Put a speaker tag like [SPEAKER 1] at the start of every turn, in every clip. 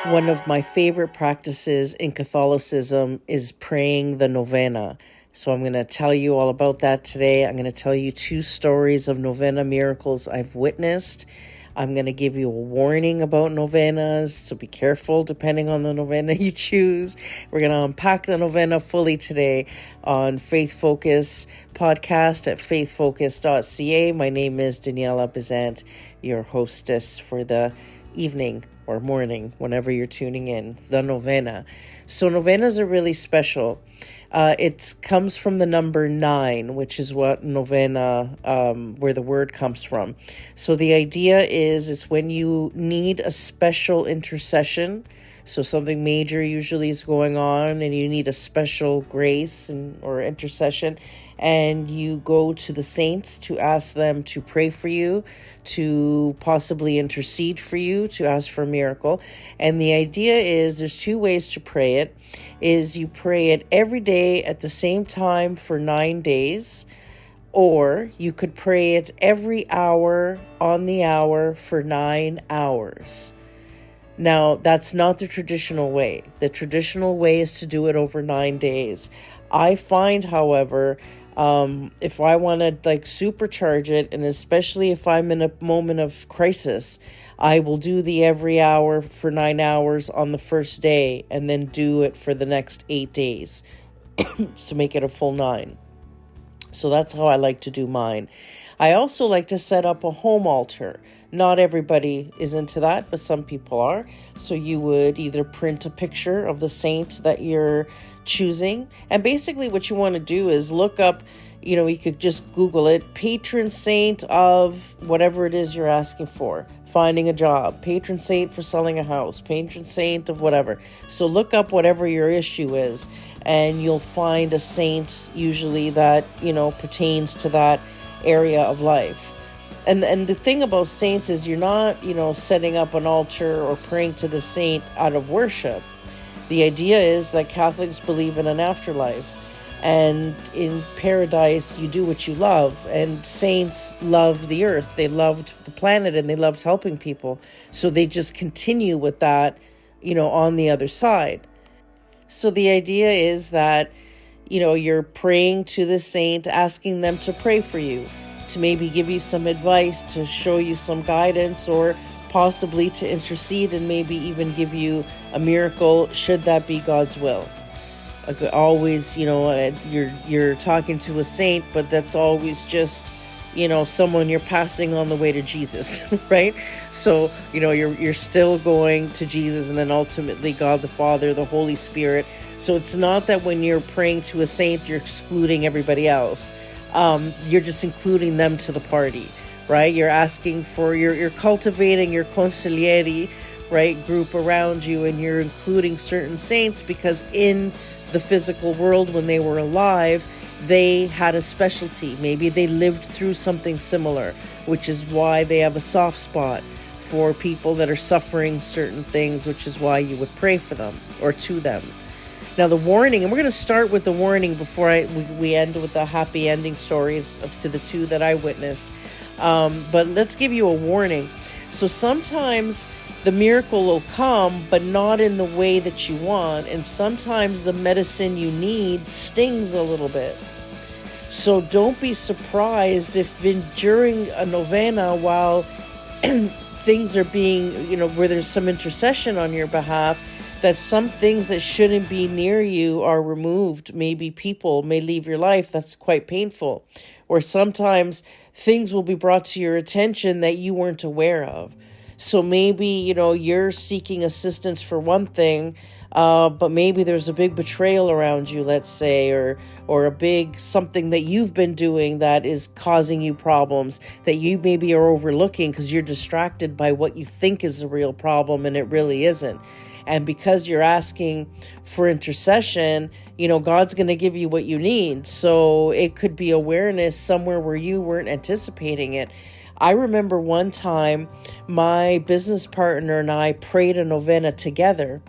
[SPEAKER 1] One of my favorite practices in Catholicism is praying the Novena. So I'm going to tell you all about that today. I'm going to tell you 2 stories of Novena miracles I've witnessed. I'm going to give you a warning about novenas, so be careful depending on the novena you choose. We're going to unpack the novena fully today on Faith Focus podcast at FaithFocus.ca. My name is Daniela Bizant, your hostess for the evening or morning, whenever you're tuning in, the novena. So novenas are really special. It comes from the number 9, which is what novena, where the word comes from. So the idea is when you need a special intercession, so something major usually is going on and you need a special grace or intercession, and you go to the saints to ask them to pray for you, to possibly intercede for you, to ask for a miracle. And the idea is there's 2 ways to pray it. Is you pray it every day at the same time for 9 days, or you could pray it every hour on the hour for 9 hours. Now, that's not the traditional way. The traditional way is to do it over 9 days. I find, however, if I want to supercharge it, and especially if I'm in a moment of crisis, I will do the every hour for 9 hours on the first day and then do it for the next 8 days to make it a full 9. So that's how I like to do mine. I also like to set up a home altar. Not everybody is into that, but some people are. So you would either print a picture of the saint that you're choosing. And basically what you want to do is look up, you could just Google it, patron saint of whatever it is you're asking for. Finding a job, patron saint for selling a house, patron saint of whatever. So look up whatever your issue is, and you'll find a saint usually that, pertains to that area of life. And the thing about saints is you're not, setting up an altar or praying to the saint out of worship. The idea is that Catholics believe in an afterlife, and in paradise you do what you love, and saints love the earth, they loved the planet, and they loved helping people, so they just continue with that, on the other side. So the idea is that, you're praying to the saint, asking them to pray for you, to maybe give you some advice, to show you some guidance, or possibly to intercede and maybe even give you a miracle, should that be God's will. Always, you're talking to a saint, but that's always just, someone you're passing on the way to Jesus, right? So, you're still going to Jesus, and then ultimately God the Father, the Holy Spirit. So it's not that when you're praying to a saint, you're excluding everybody else. You're just including them to the party, right? You're asking for, you're cultivating your consiglieri, right, group around you, and you're including certain saints because in the physical world, when they were alive, they had a specialty. Maybe they lived through something similar, which is why they have a soft spot for people that are suffering certain things, which is why you would pray for them or to them. Now the warning, and we're going to start with the warning before we end with the happy ending stories to the 2 that I witnessed. But let's give you a warning. So sometimes the miracle will come, but not in the way that you want. And sometimes the medicine you need stings a little bit. So don't be surprised if during a novena, while things are being, where there's some intercession on your behalf, that some things that shouldn't be near you are removed. Maybe people may leave your life. That's quite painful. Or sometimes things will be brought to your attention that you weren't aware of. So maybe, you're seeking assistance for one thing, but maybe there's a big betrayal around you, let's say, or a big something that you've been doing that is causing you problems that you maybe are overlooking because you're distracted by what you think is a real problem and it really isn't. And because you're asking for intercession, God's going to give you what you need. So it could be awareness somewhere where you weren't anticipating it. I remember one time my business partner and I prayed a novena together,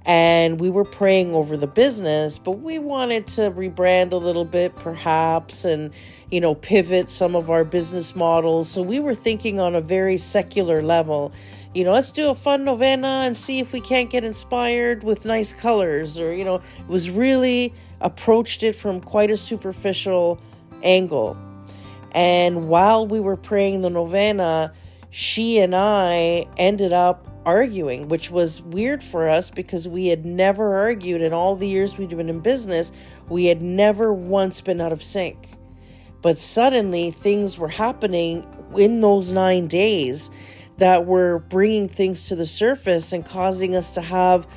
[SPEAKER 1] and we were praying over the business, but we wanted to rebrand a little bit perhaps and, pivot some of our business models. So we were thinking on a very secular level, let's do a fun novena and see if we can't get inspired with nice colors, or, it was really approached it from quite a superficial angle. And while we were praying the novena, she and I ended up arguing, which was weird for us because we had never argued in all the years we'd been in business. We had never once been out of sync. But suddenly things were happening in those 9 days that were bringing things to the surface and causing us to have,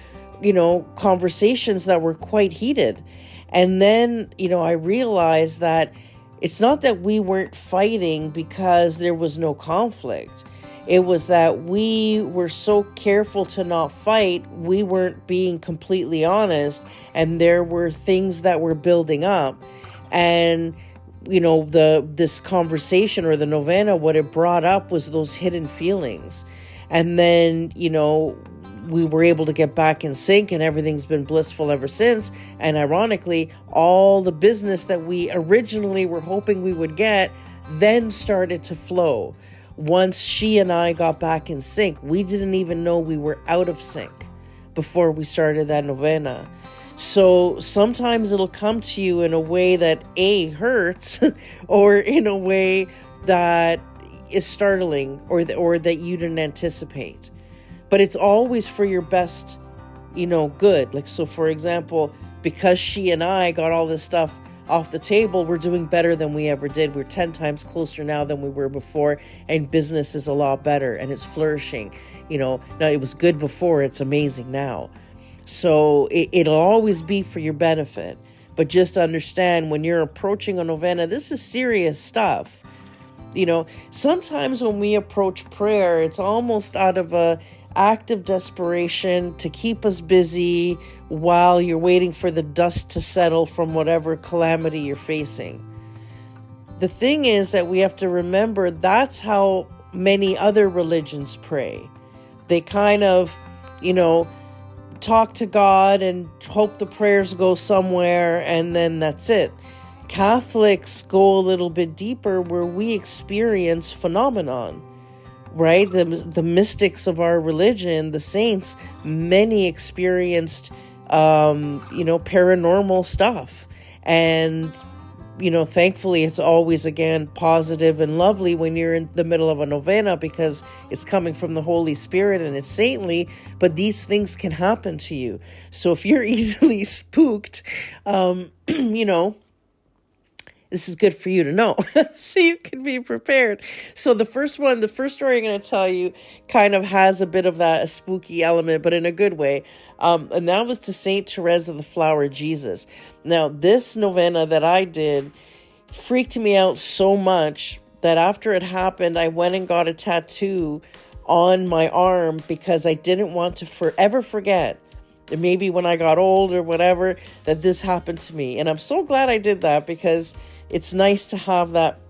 [SPEAKER 1] conversations that were quite heated. And then, I realized that it's not that we weren't fighting because there was no conflict. It was that we were so careful to not fight, we weren't being completely honest, and there were things that were building up. And, this conversation or the novena, what it brought up was those hidden feelings. And then, we were able to get back in sync, and everything's been blissful ever since. And ironically, all the business that we originally were hoping we would get then started to flow. Once she and I got back in sync, we didn't even know we were out of sync before we started that novena. So sometimes it'll come to you in a way that hurts or in a way that is startling or that you didn't anticipate. But it's always for your best, good. Like, so for example, because she and I got all this stuff off the table, we're doing better than we ever did. We're 10 times closer now than we were before, and business is a lot better and it's flourishing. Now it was good before, it's amazing now. So it'll always be for your benefit. But just understand, when you're approaching a novena, this is serious stuff. Sometimes when we approach prayer, it's almost out of a act of desperation to keep us busy while you're waiting for the dust to settle from whatever calamity you're facing. The thing is that we have to remember that's how many other religions pray. They kind of, talk to God and hope the prayers go somewhere, and then that's it. Catholics go a little bit deeper, where we experience phenomenon, right? The mystics of our religion, the saints, many experienced, paranormal stuff. And, thankfully it's always, again, positive and lovely when you're in the middle of a novena, because it's coming from the Holy Spirit and it's saintly, but these things can happen to you. So if you're easily spooked, this is good for you to know so you can be prepared. So the first story I'm going to tell you kind of has a bit of a spooky element, but in a good way. And that was to Saint Teresa, the Flower Jesus. Now, this novena that I did freaked me out so much that after it happened, I went and got a tattoo on my arm because I didn't want to forever forget, maybe when I got old or whatever, that this happened to me. And I'm so glad I did that, because it's nice to have that,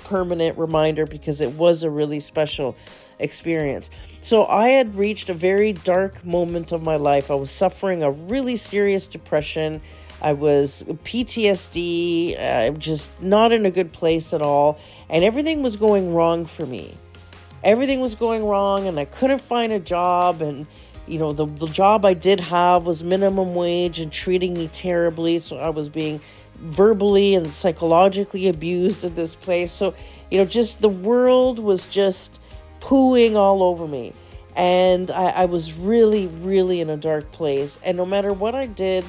[SPEAKER 1] permanent reminder, because it was a really special experience. So I had reached a very dark moment of my life. I was suffering a really serious depression. I was PTSD, just not in a good place at all. And everything was going wrong for me. Everything was going wrong, and I couldn't find a job. And the job I did have was minimum wage and treating me terribly. So I was being verbally and psychologically abused at this place. So, just the world was just pooing all over me. And I was really, really in a dark place. And no matter what I did,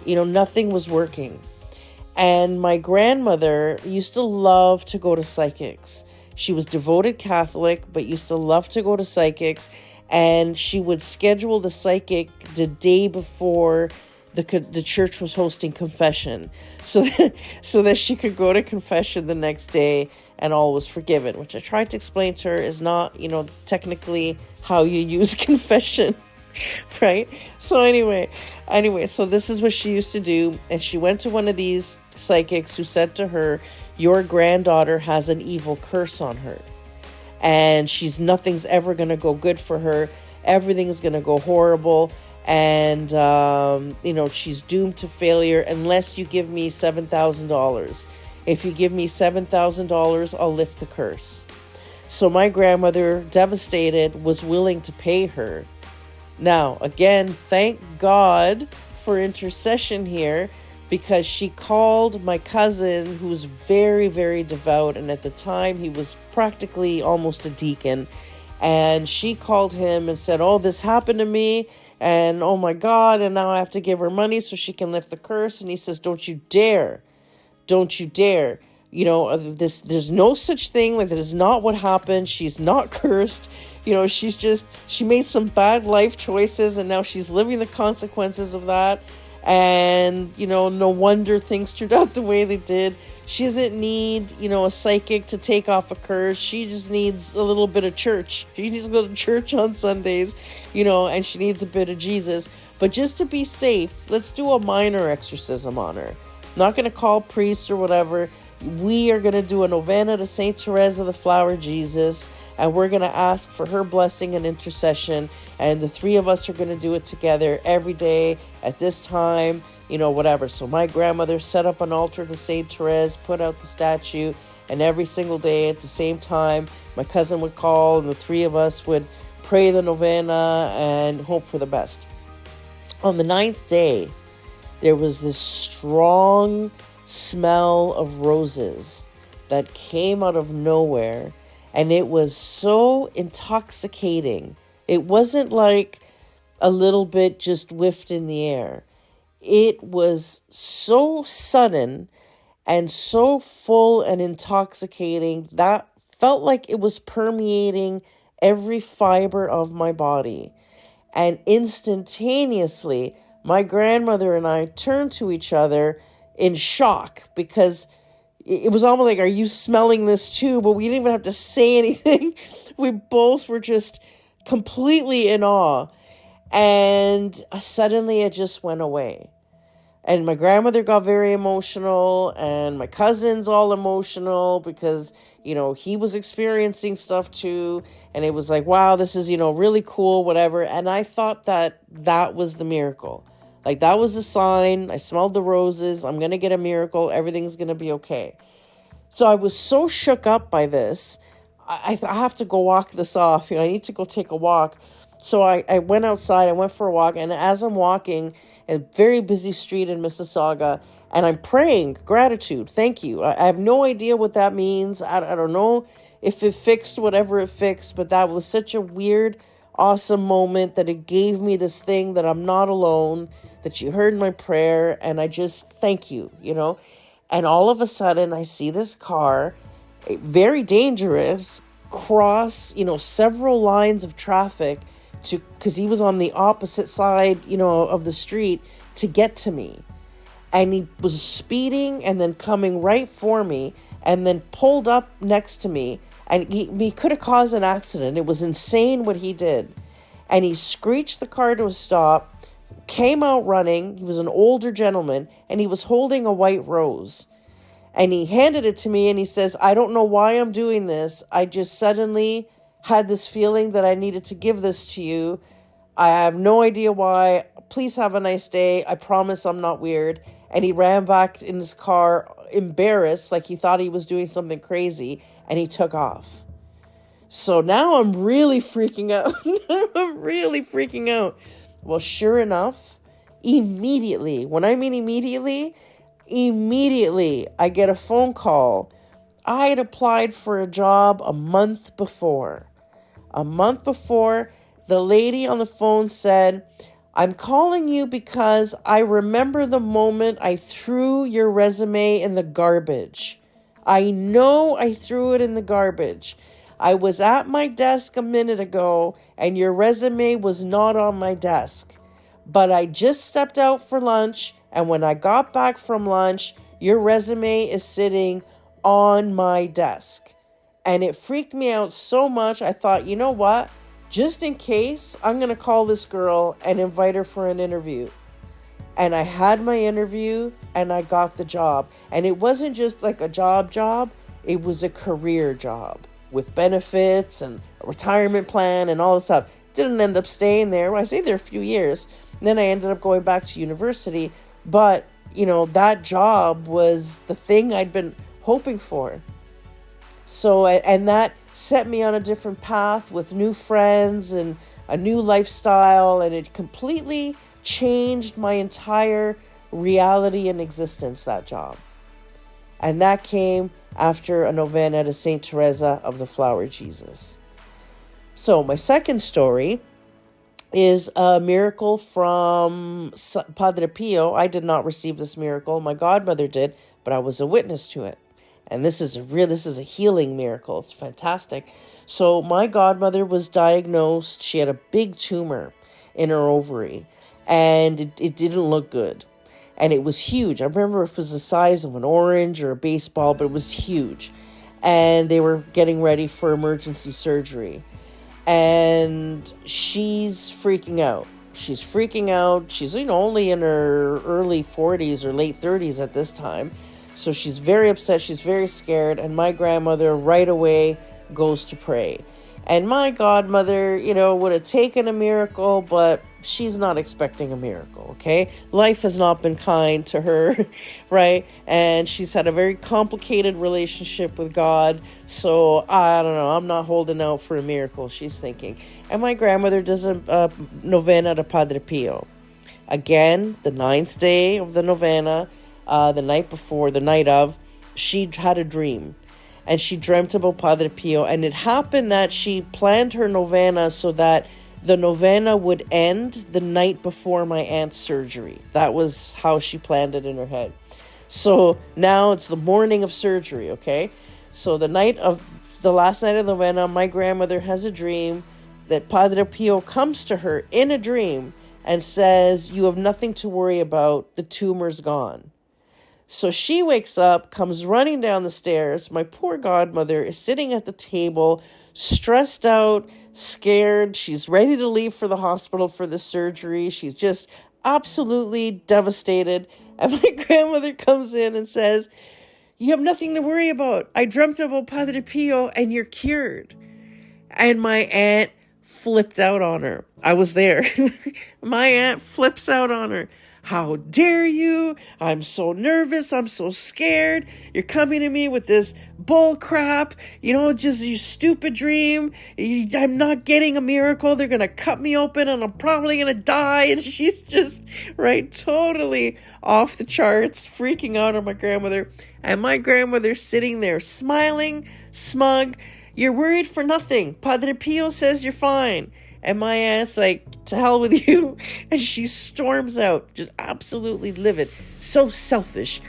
[SPEAKER 1] nothing was working. And my grandmother used to love to go to psychics. She was devoted Catholic, but used to love to go to psychics. And she would schedule the psychic the day before the church was hosting confession, so that she could go to confession the next day and all was forgiven, which I tried to explain to her is not, technically how you use confession, right? So anyway, so this is what she used to do. And she went to one of these psychics who said to her, your granddaughter has an evil curse on her, and nothing's ever going to go good for her. Everything is going to go horrible. And, she's doomed to failure unless you give me $7,000. If you give me $7,000, I'll lift the curse. So my grandmother, devastated, was willing to pay her. Now, again, thank God for intercession here, because she called my cousin, who's very, very devout, and at the time he was practically almost a deacon, and she called him and said, oh, this happened to me, and oh my God, and now I have to give her money so she can lift the curse. And he says, don't you dare. Don't you dare. There's no such thing. Like, that is not what happened. She's not cursed. She made some bad life choices, and now she's living the consequences of that. And, no wonder things turned out the way they did. She doesn't need, a psychic to take off a curse. She just needs a little bit of church. She needs to go to church on Sundays, and she needs a bit of Jesus. But just to be safe, let's do a minor exorcism on her. Not going to call priests or whatever. We are going to do a novena to Saint Teresa, the Flower Jesus, and we're going to ask for her blessing and intercession. And the three of us are going to do it together every day at this time, whatever. So my grandmother set up an altar to Saint Teresa, put out the statue, and every single day at the same time, my cousin would call, and the three of us would pray the novena and hope for the best. On the 9th day, there was this strong smell of roses that came out of nowhere, and it was so intoxicating. It wasn't like a little bit just whiffed in the air. It was so sudden and so full and intoxicating that felt like it was permeating every fiber of my body. And instantaneously, my grandmother and I turned to each other in shock, because it was almost like, are you smelling this too? But we didn't even have to say anything. We both were just completely in awe. And suddenly it just went away. And my grandmother got very emotional, and my cousin's all emotional because, he was experiencing stuff too. And it was like, wow, this is, really cool, whatever. And I thought that was the miracle. Like, that was the sign. I smelled the roses. I'm going to get a miracle. Everything's going to be okay. So I was so shook up by this. I have to go walk this off. I need to go take a walk. So I went outside. I went for a walk. And as I'm walking, a very busy street in Mississauga, and I'm praying gratitude. Thank you. I have no idea what that means. I don't know if it fixed whatever it fixed, but that was such a weird, awesome moment that it gave me this thing that I'm not alone, that you heard my prayer, and I just thank you, And all of a sudden, I see this car, very dangerous, cross, several lines of traffic because he was on the opposite side, of the street to get to me. And he was speeding and then coming right for me and then pulled up next to me. And he could have caused an accident. It was insane what he did. And he screeched the car to a stop, came out running. He was an older gentleman, and he was holding a white rose. And he handed it to me, and he says, I don't know why I'm doing this. I just suddenly had this feeling that I needed to give this to you. I have no idea why. Please have a nice day. I promise I'm not weird. And he ran back in his car, embarrassed, like he thought he was doing something crazy, and he took off. So now I'm really freaking out. I'm really freaking out. Well, sure enough, immediately, when I mean immediately, I get a phone call. I had applied for a job a month before. The lady on the phone said, I'm calling you because I remember the moment I threw your resume in the garbage. I know I threw it in the garbage. I was at my desk a minute ago and your resume was not on my desk. But I just stepped out for lunch, and when I got back from lunch, your resume is sitting on my desk. And it freaked me out so much, I thought, you know what? Just in case, I'm going to call this girl and invite her for an interview. And I had my interview, and I got the job. And it wasn't just like a job. It was a career job with benefits and a retirement plan and all this stuff. Didn't end up staying there. I stayed there a few years. And then I ended up going back to university. But, that job was the thing I'd been hoping for. So, and that set me on a different path with new friends and a new lifestyle, and it completely changed my entire reality and existence, that job. And that came after a novena to Saint Teresa of the Flower Jesus. So my second story is a miracle from Padre Pio. I did not receive this miracle. My godmother did, but I was a witness to it. And this is a healing miracle. It's fantastic. So my godmother was diagnosed. She had a big tumor in her ovary, and it didn't look good. And it was huge. I remember it was the size of an orange or a baseball, but it was huge. And they were getting ready for emergency surgery. And she's freaking out. She's only in her early 40s or late 30s at this time. So she's very upset. She's very scared. And my grandmother right away goes to pray. And my godmother, would have taken a miracle, but she's not expecting a miracle, okay? Life has not been kind to her, right? And she's had a very complicated relationship with God. So I don't know. I'm not holding out for a miracle, she's thinking. And my grandmother does a novena to Padre Pio. Again, the 9th day of the novena, the night of, she had a dream. And she dreamt about Padre Pio. And it happened that she planned her novena so that the novena would end the night before my aunt's surgery. That was how she planned it in her head. So now it's the morning of surgery, okay? So the last night of the novena, my grandmother has a dream that Padre Pio comes to her in a dream and says, "You have nothing to worry about. The tumor's gone." So she wakes up, comes running down the stairs. My poor godmother is sitting at the table, stressed out, scared. She's ready to leave for the hospital for the surgery. She's just absolutely devastated. And my grandmother comes in and says, "You have nothing to worry about. I dreamt about Padre Pio and you're cured." And my aunt flipped out on her. I was there. My aunt flips out on her. "How dare you? I'm so nervous. I'm so scared. You're coming to me with this bull crap, just your stupid dream. I'm not getting a miracle. They're going to cut me open and I'm probably going to die." And she's just, totally off the charts, freaking out on my grandmother. And my grandmother's sitting there smiling, smug. "You're worried for nothing. Padre Pio says you're fine." And my aunt's like, "To hell with you." And she storms out, just absolutely livid. So selfish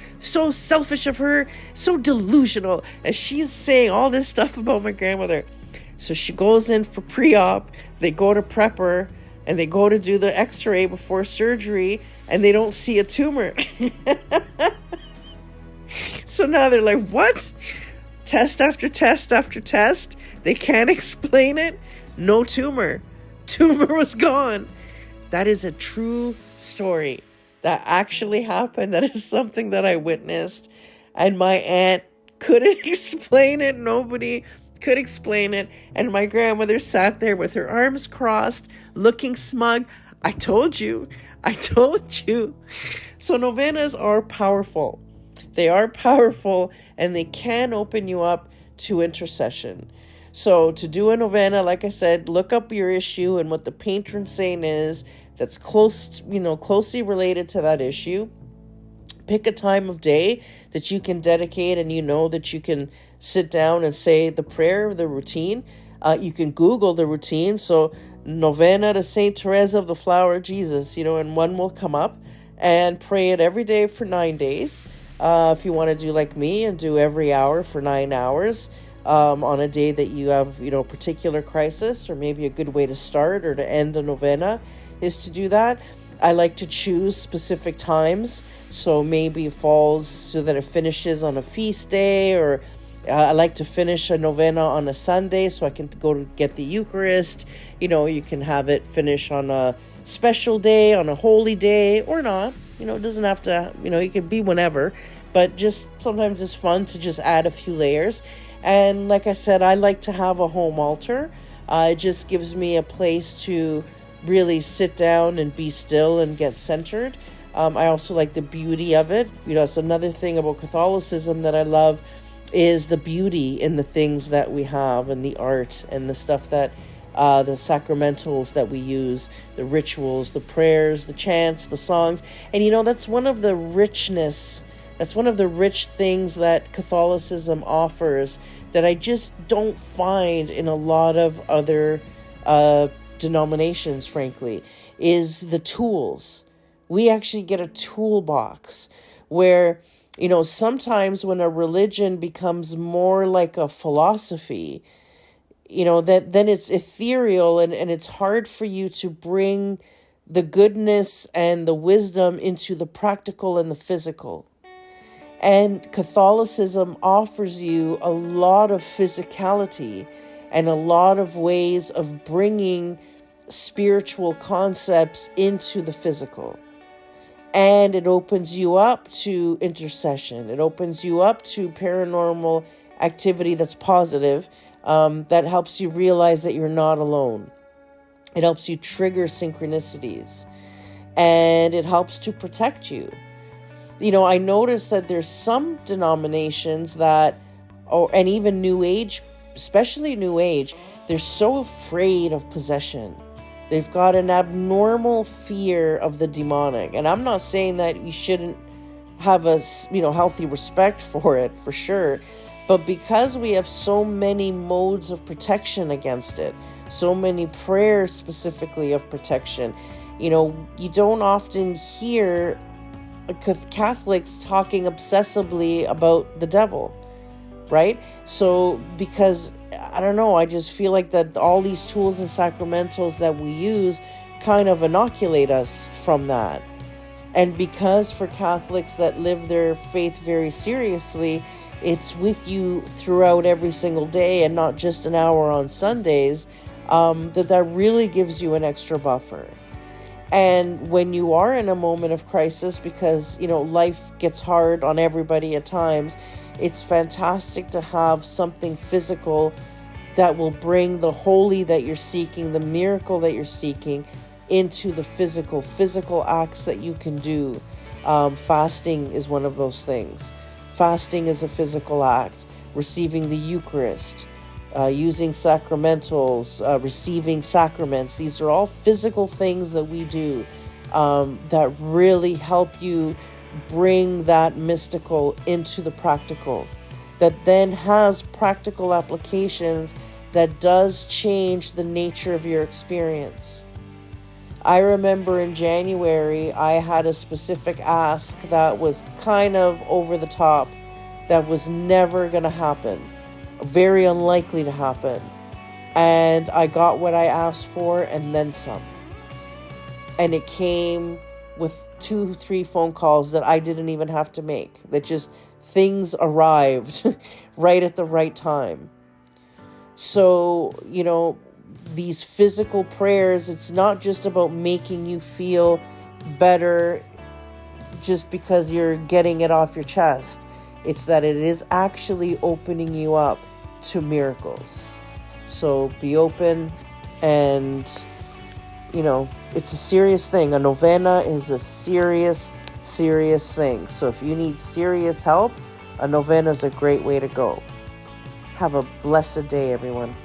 [SPEAKER 1] of her, so delusional. And she's saying all this stuff about my grandmother. So she goes in for pre-op. They go to prep her, and they go to do the x-ray before surgery, and they don't see a tumor. So now they're like, what? Test after test after test. They can't explain it. No tumor. Tumor was gone. That is a true story. That actually happened. That is something that I witnessed. And my aunt couldn't explain it. Nobody could explain it. And my grandmother sat there with her arms crossed, looking smug. I told you. So novenas are powerful. They are powerful, and they can open you up to intercession. So to do a novena, like I said, look up your issue and what the patron saint is that's closely related to that issue. Pick a time of day that you can dedicate, and that you can sit down and say the prayer, the routine. You can Google the routine. So novena to Saint Teresa of the Flower Jesus, and one will come up, and pray it every day for 9 days. If you want to do like me and do every hour for 9 hours, on a day that you have, a particular crisis, or maybe a good way to start or to end a novena is to do that. I like to choose specific times, so maybe it falls so that it finishes on a feast day, or I like to finish a novena on a Sunday so I can go to get the Eucharist. You can have it finish on a special day, on a holy day, or not. It doesn't have to, it could be whenever, but just sometimes it's fun to just add a few layers. And like I said, I like to have a home altar. It just gives me a place to really sit down and be still and get centered. I also like the beauty of it. It's another thing about Catholicism that I love is the beauty in the things that we have, and the art and the stuff that the sacramentals that we use, the rituals, the prayers, the chants, the songs. And that's one of the richness, that's one of the rich things that Catholicism offers that I just don't find in a lot of other denominations, frankly, is the tools. We actually get a toolbox where, sometimes when a religion becomes more like a philosophy, that then it's ethereal, and it's hard for you to bring the goodness and the wisdom into the practical and the physical. And Catholicism offers you a lot of physicality and a lot of ways of bringing spiritual concepts into the physical. And it opens you up to intercession. It opens you up to paranormal activity that's positive, that helps you realize that you're not alone. It helps you trigger synchronicities, and it helps to protect you. I noticed that there's some denominations that, and even New Age, especially New Age, they're so afraid of possession. They've got an abnormal fear of the demonic. And I'm not saying that you shouldn't have a, healthy respect for it, for sure. But because we have so many modes of protection against it, so many prayers specifically of protection, you don't often hear Catholics talking obsessively about the devil, right? So because, I don't know, I just feel like that all these tools and sacramentals that we use kind of inoculate us from that. And because for Catholics that live their faith very seriously, it's with you throughout every single day and not just an hour on Sundays, that really gives you an extra buffer. And when you are in a moment of crisis, because, life gets hard on everybody at times, it's fantastic to have something physical that will bring the holy that you're seeking, the miracle that you're seeking, into the physical acts that you can do. Fasting is one of those things. Fasting is a physical act. Receiving the Eucharist, using sacramentals, receiving sacraments. These are all physical things that we do that really help you bring that mystical into the practical, that then has practical applications that does change the nature of your experience. I remember in January, I had a specific ask that was kind of over the top, that was never going to happen, very unlikely to happen. And I got what I asked for and then some. And it came with 2-3 phone calls that I didn't even have to make, that just things arrived right at the right time. So, these physical prayers, it's not just about making you feel better just because you're getting it off your chest. It's that it is actually opening you up to miracles. So be open, and, it's a serious thing. A novena is a serious thing. So if you need serious help, a novena is a great way to go. Have a blessed day, everyone.